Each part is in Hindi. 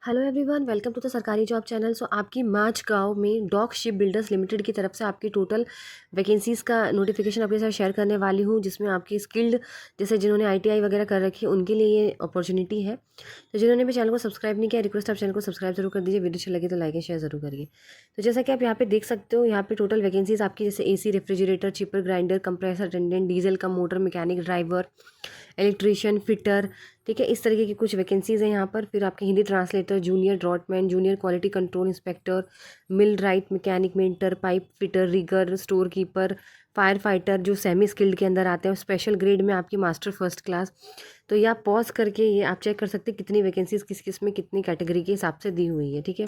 Hello everyone, welcome to the सरकारी जॉब चैनल। सो आपकी माजगांव में डॉक शिप बिल्डर्स लिमिटेड की तरफ से आपकी टोटल वैकेंसीज़ का नोटिफिकेशन आपके साथ शेयर करने वाली हूँ, जिसमें आपकी स्किल्ड जैसे जिन्होंने आईटीआई वगैरह कर रखी है उनके लिए ये अपॉर्चुनिटी है। तो जिन्होंने भी चैनल को सब्सक्राइब नहीं किया, रिक्वेस्ट आप चैनल को सब्सक्राइब जरूर कर दीजिए। वीडियो अच्छी लगे तो लाइक एंड शेयर जरूर करिए। तो जैसा कि आप यहाँ पे देख सकते हो, यहाँ पे टोटल वैकेंसीज आपकी जैसे AC, refrigerator, chipper grinder, compressor attendant, diesel का motor mechanic, driver, electrician, fitter, ठीक है, इस तरीके की कुछ वैकेंसीज़ हैं यहाँ पर। फिर आपके Hindi translator, junior draughtsman, junior quality control inspector, millwright mechanic, mentor, pipe fitter, rigger, store keeper, fire fighter जो सेमी स्किल्ड के अंदर आते हैं, स्पेशल ग्रेड में आपकी मास्टर फर्स्ट क्लास। तो ये आप पॉज करके ये आप चेक कर सकते हैं कितनी वैकेंसीज किस किस में कितनी कैटेगरी के हिसाब से दी हुई है। ठीक है,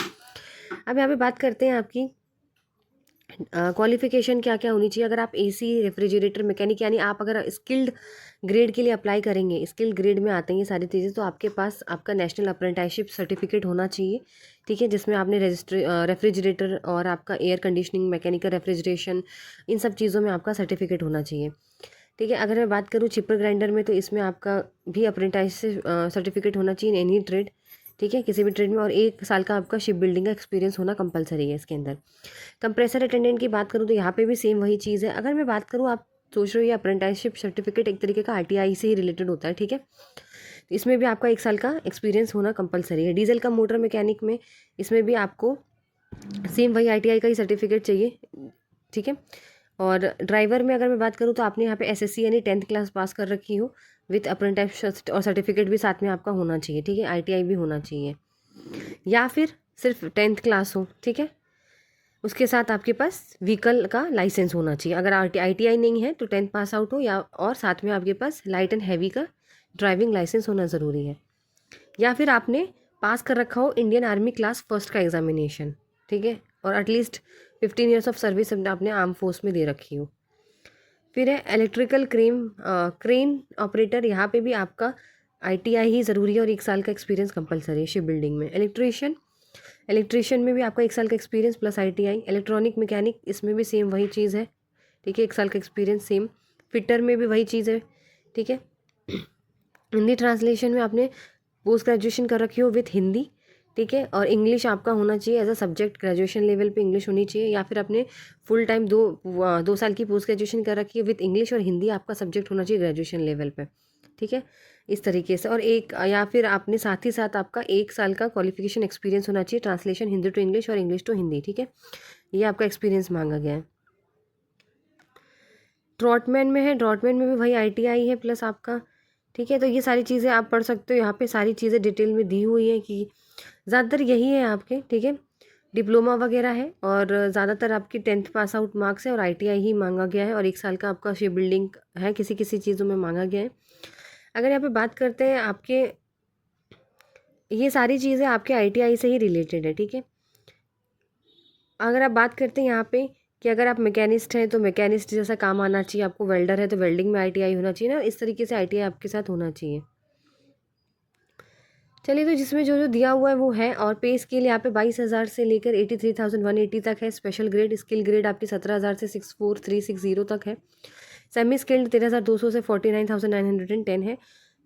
अब यहाँ पे बात करते हैं आपकी क्वालिफिकेशन क्या क्या होनी चाहिए। अगर आप एसी, रेफ्रिजरेटर, मैकेनिक, यानी आप अगर स्किल्ड ग्रेड के लिए अप्लाई करेंगे, स्किल्ड ग्रेड में आते हैं ये सारी चीज़ें, तो आपके पास आपका नेशनल अप्रेंटिसशिप सर्टिफिकेट होना चाहिए। ठीक है, जिसमें आपने रेफ्रिजरेटर और आपका एयर कंडीशनिंग, मैकेनिकल रेफ्रिजरेशन, इन सब चीज़ों में आपका सर्टिफिकेट होना चाहिए। ठीक है, अगर मैं बात करूँ चिपर ग्राइंडर में, तो इसमें आपका भी अप्रेंटिसशिप सर्टिफिकेट होना चाहिए इन एनी ट्रेड। ठीक है, किसी भी ट्रेड में, और 1 साल का आपका शिप बिल्डिंग का एक्सपीरियंस होना कंपलसरी है इसके अंदर। कंप्रेसर अटेंडेंट की बात करूँ तो यहाँ पे भी सेम वही चीज़ है। अगर मैं बात करूँ, आप सोच रहे हो ये अप्रेंटिसशिप सर्टिफिकेट एक तरीके का आईटीआई से ही रिलेटेड होता है। ठीक है, तो इसमें भी आपका 1 साल का एक्सपीरियंस होना कंपलसरी है। डीजल का मोटर मैकेनिक में इसमें भी आपको सेम वही आईटीआई का ही सर्टिफिकेट चाहिए। ठीक है, और ड्राइवर में अगर मैं बात करूँ तो आपने यहाँ पे एसएससी यानी 10th क्लास पास कर रखी हो विथ अप्रेंटिस और सर्टिफिकेट भी साथ में आपका होना चाहिए। ठीक है, आईटीआई भी होना चाहिए, या फिर सिर्फ 10th क्लास हो। ठीक है, उसके साथ आपके पास व्हीकल का लाइसेंस होना चाहिए। अगर आईटीआई नहीं है तो 10th पास आउट हो, या और साथ में आपके पास लाइट एंड हैवी का ड्राइविंग लाइसेंस होना ज़रूरी है, या फिर आपने पास कर रखा हो इंडियन आर्मी क्लास फर्स्ट का एग्जामिनेशन। ठीक है, और एटलीस्ट 15 ईयर्स ऑफ सर्विस आपने आर्म फोर्स में दे रखी हो। फिर है इलेक्ट्रिकल क्रेन ऑपरेटर, यहाँ पे भी आपका आईटीआई ही ज़रूरी है और 1 साल का एक्सपीरियंस कंपलसरी है शिप बिल्डिंग में। इलेक्ट्रीशियन में भी आपका 1 साल का experience plus ITI. Electronic mechanic, इसमें भी सेम वही चीज़ है। ठीक है, 1 साल का एक्सपीरियंस सेम। फिटर में भी वही चीज़ है। ठीक है, हिंदी ट्रांसलेशन में आपने पोस्ट ग्रेजुएशन कर रखी हो विथ हिंदी। ठीक है, और इंग्लिश आपका होना चाहिए as a subject, graduation level पे इंग्लिश होनी चाहिए, या फिर आपने फुल टाइम 2 साल की पोस्ट ग्रेजुएशन कर रखी है विथ इंग्लिश, और हिंदी आपका सब्जेक्ट होना चाहिए ग्रेजुएशन लेवल पे। ठीक है, इस तरीके से। और एक या फिर आपने साथ ही साथ आपका 1 साल का क्वालिफिकेशन एक्सपीरियंस होना चाहिए, ट्रांसलेशन हिंदी टू इंग्लिश और इंग्लिश टू हिंदी। ठीक है, ये आपका एक्सपीरियंस मांगा गया है। ड्रॉटमैन में है, ड्रॉटमैन में भी वही आईटीआई है प्लस आपका। ठीक है, तो ये सारी चीज़ें आप पढ़ सकते हो, यहाँ पे सारी चीज़ें डिटेल में दी हुई हैं कि ज़्यादातर यही है आपके। ठीक है, डिप्लोमा वगैरह है, और ज़्यादातर आपकी 10th पास आउट मार्क्स है, और आईटीआई ही मांगा गया है, और 1 साल का आपका शिप बिल्डिंग है, किसी किसी चीज़ों में मांगा गया है। अगर यहाँ पे बात करते हैं आपके, ये सारी चीज़ें आपके आईटीआई से ही रिलेटेड है। ठीक है, अगर आप बात करते हैं यहाँ पे कि अगर आप मैकेनिस्ट हैं तो मैकेनिस्ट जैसा काम आना चाहिए आपको, वेल्डर है तो वेल्डिंग में आईटीआई होना चाहिए ना, इस तरीके से आईटीआई आपके साथ होना चाहिए। चलिए, तो जिसमें जो जो दिया हुआ है वो है, और पे स्केल यहाँ पे 22,000 से लेकर 83,180 तक है। स्पेशल ग्रेड स्किल ग्रेड आपकी 17,000 से 64,360 तक है। सेमी स्किल्ड 13,200 से 49,910 है।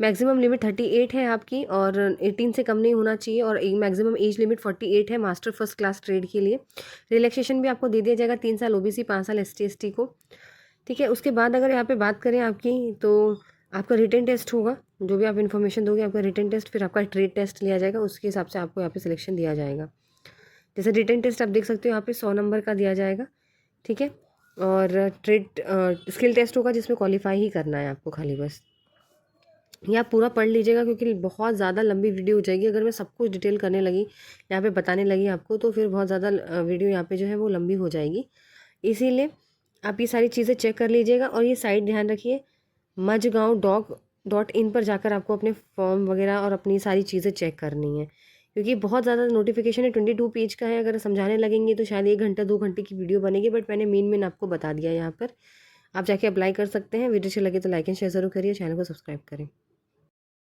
मैक्सिमम लिमिट 38 है आपकी, और 18 से कम नहीं होना चाहिए, और मैक्सिमम एज लिमिट 48 है मास्टर फर्स्ट क्लास ट्रेड के लिए। रिलैक्सेशन भी आपको दे दिया जाएगा, 3 साल ओबीसी, 5 साल एसटी को। ठीक है, उसके बाद अगर यहाँ पे बात करें आपकी, तो आपका रिटन टेस्ट होगा, जो भी आप इन्फॉर्मेशन दोगे आपका रिटन टेस्ट, फिर आपका ट्रेड टेस्ट लिया जाएगा, उसके हिसाब से आपको यहाँ पे सिलेक्शन दिया जाएगा। जैसे रिटन टेस्ट आप देख सकते हो यहाँ पे 100 नंबर का दिया जाएगा। ठीक है, और ट्रेड स्किल टेस्ट होगा जिसमें क्वालिफाई ही करना है आपको खाली बस। ये आप पूरा पढ़ लीजिएगा, क्योंकि बहुत ज़्यादा लंबी वीडियो हो जाएगी अगर मैं सब कुछ डिटेल करने लगी, यहाँ पे बताने लगी आपको, तो फिर बहुत ज़्यादा वीडियो यहाँ पे जो है वो लंबी हो जाएगी। इसीलिए आप ये सारी चीज़ें चेक कर लीजिएगा, और ये साइट ध्यान रखिए, majgaon.in पर जाकर आपको अपने फॉर्म वगैरह और अपनी सारी चीज़ें चेक करनी है, क्योंकि बहुत ज़्यादा नोटिफिकेशन है, 22 पेज का है। अगर समझाने लगेंगे तो शायद 1 घंटा 2 घंटे की वीडियो बनेगी, बट मैंने मेन आपको बता दिया यहाँ पर। आप जाके अप्लाई कर सकते हैं। वीडियो अच्छी लगे तो लाइक एंड शेयर ज़रूर करिए, चैनल को सब्सक्राइब करें।